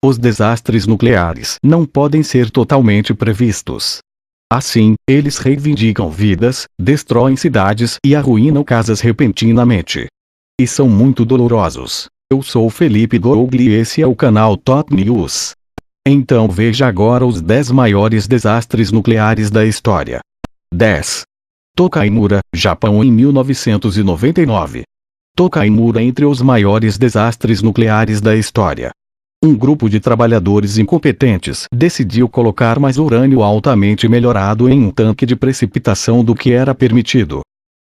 Os desastres nucleares não podem ser totalmente previstos. Assim, eles reivindicam vidas, destroem cidades e arruinam casas repentinamente. E são muito dolorosos. Eu sou Felipe Gougli e esse é o canal Top News. Então veja agora os 10 maiores desastres nucleares da história. 10. Tokaimura, Japão em 1999. Tokaimura entre os maiores desastres nucleares da história. Um grupo de trabalhadores incompetentes decidiu colocar mais urânio altamente melhorado em um tanque de precipitação do que era permitido.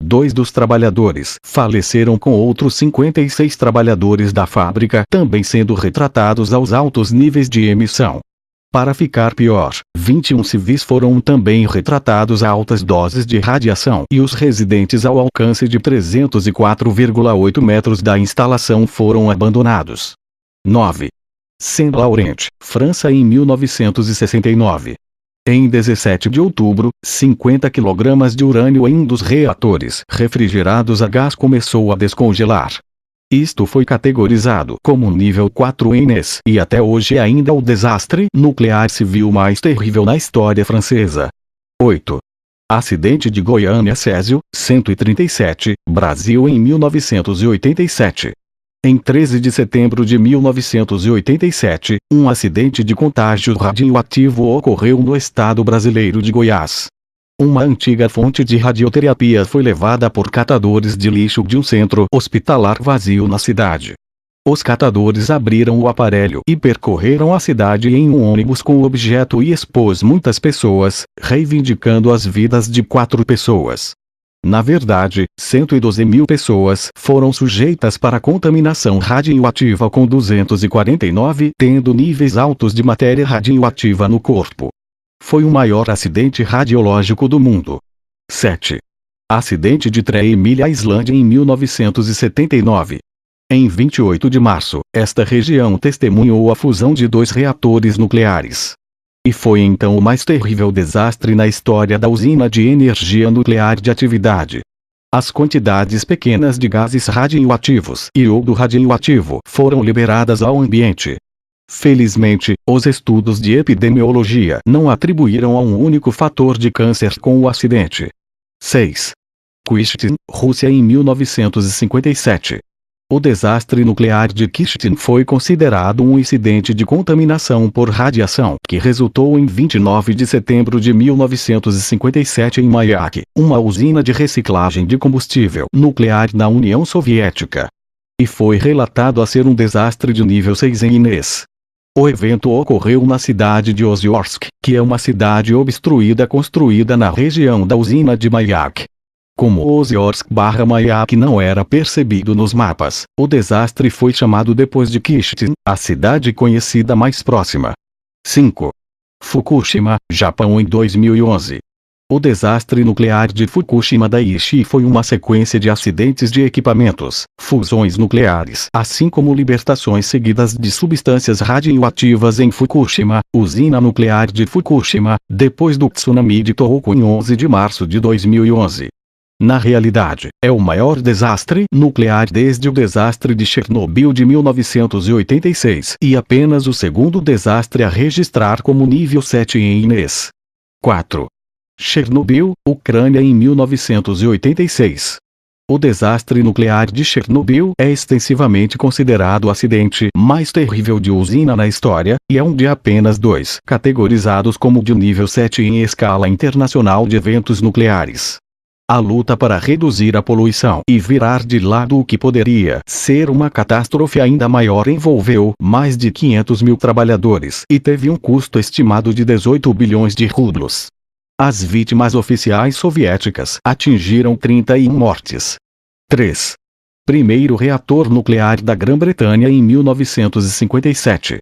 2 dos trabalhadores faleceram com outros 56 trabalhadores da fábrica também sendo retratados aos altos níveis de emissão. Para ficar pior, 21 civis foram também retratados a altas doses de radiação e os residentes ao alcance de 304,8 metros da instalação foram abandonados. 9. Saint-Laurent, França em 1969. Em 17 de outubro, 50 kg de urânio em um dos reatores refrigerados a gás começou a descongelar. Isto foi categorizado como nível 4 Ines e até hoje é ainda o desastre nuclear civil mais terrível na história francesa. 8. Acidente de Goiânia Césio, 137, Brasil em 1987. Em 13 de setembro de 1987, um acidente de contágio radioativo ocorreu no estado brasileiro de Goiás. Uma antiga fonte de radioterapia foi levada por catadores de lixo de um centro hospitalar vazio na cidade. Os catadores abriram o aparelho e percorreram a cidade em um ônibus com o objeto e expôs muitas pessoas, reivindicando as vidas de 4 pessoas. Na verdade, 112 mil pessoas foram sujeitas para contaminação radioativa com 249 tendo níveis altos de matéria radioativa no corpo. Foi o maior acidente radiológico do mundo. 7. Acidente de Tremilha Islândia em 1979. Em 28 de março, esta região testemunhou a fusão de 2 reatores nucleares. E foi então o mais terrível desastre na história da usina de energia nuclear de atividade. As quantidades pequenas de gases radioativos e iodo radioativo foram liberadas ao ambiente. Felizmente, os estudos de epidemiologia não atribuíram a um único fator de câncer com o acidente. 6. Kyshtyn, Rússia em 1957. O desastre nuclear de Kyshtyn foi considerado um incidente de contaminação por radiação que resultou em 29 de setembro de 1957 em Mayak, uma usina de reciclagem de combustível nuclear na União Soviética. E foi relatado a ser um desastre de nível 6 em Ines. O evento ocorreu na cidade de Oziorsk, que é uma cidade obstruída construída na região da usina de Mayak. Como Oziorsk/Mayak não era percebido nos mapas, o desastre foi chamado depois de Kyshtyn, a cidade conhecida mais próxima. 5. Fukushima, Japão em 2011. O desastre nuclear de Fukushima Daiichi foi uma sequência de acidentes de equipamentos, fusões nucleares, assim como libertações seguidas de substâncias radioativas em Fukushima, usina nuclear de Fukushima, depois do tsunami de Tohoku em 11 de março de 2011. Na realidade, é o maior desastre nuclear desde o desastre de Chernobyl de 1986 e apenas o segundo desastre a registrar como nível 7 em Ines. 4. Chernobyl, Ucrânia em 1986. O desastre nuclear de Chernobyl é extensivamente considerado o acidente mais terrível de usina na história, e é um de apenas 2 categorizados como de nível 7 em escala internacional de eventos nucleares. A luta para reduzir a poluição e virar de lado o que poderia ser uma catástrofe ainda maior envolveu mais de 500 mil trabalhadores e teve um custo estimado de 18 bilhões de rublos. As vítimas oficiais soviéticas atingiram 31 mortes. 3. Primeiro reator nuclear da Grã-Bretanha em 1957.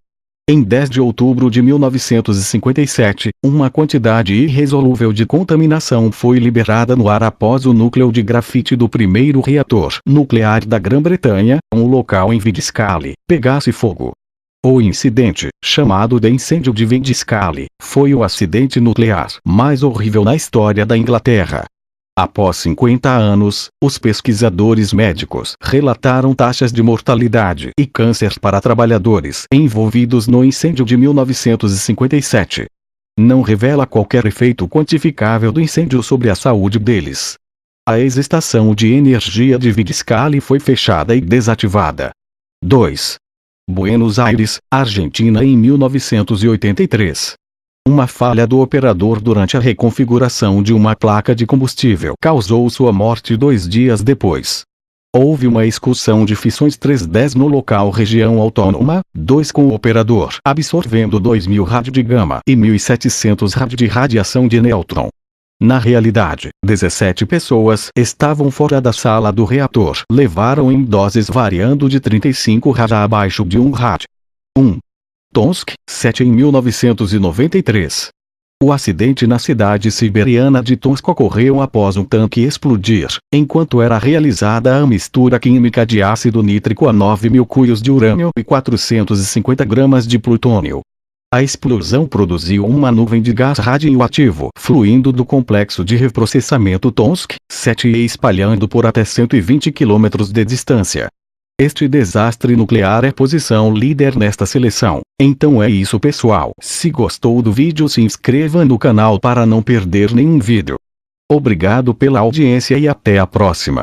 Em 10 de outubro de 1957, uma quantidade irresolúvel de contaminação foi liberada no ar após o núcleo de grafite do primeiro reator nuclear da Grã-Bretanha, um local em Windscale, pegasse fogo. O incidente, chamado de incêndio de Windscale, foi o acidente nuclear mais horrível na história da Inglaterra. Após 50 anos, os pesquisadores médicos relataram taxas de mortalidade e câncer para trabalhadores envolvidos no incêndio de 1957. Não revela qualquer efeito quantificável do incêndio sobre a saúde deles. A ex-estação de energia de Vidigal foi fechada e desativada. 2. Buenos Aires, Argentina em 1983. Uma falha do operador durante a reconfiguração de uma placa de combustível causou sua morte 2 dias depois. Houve uma excursão de fissões 310 no local região autônoma, 2 com o operador absorvendo 2000 rádio de gama e 1700 rádio de radiação de nêutron. Na realidade, 17 pessoas estavam fora da sala do reator. Levaram em doses variando de 35 rádio abaixo de 1 rádio. 1. Tomsk, 7 em 1993. O acidente na cidade siberiana de Tomsk ocorreu após um tanque explodir, enquanto era realizada a mistura química de ácido nítrico a 9.000 cuios de urânio e 450 gramas de plutônio. A explosão produziu uma nuvem de gás radioativo fluindo do complexo de reprocessamento Tomsk, 7 e espalhando por até 120 km de distância. Este desastre nuclear é posição líder nesta seleção. Então é isso, pessoal. Se gostou do vídeo, se inscreva no canal para não perder nenhum vídeo. Obrigado pela audiência e até a próxima.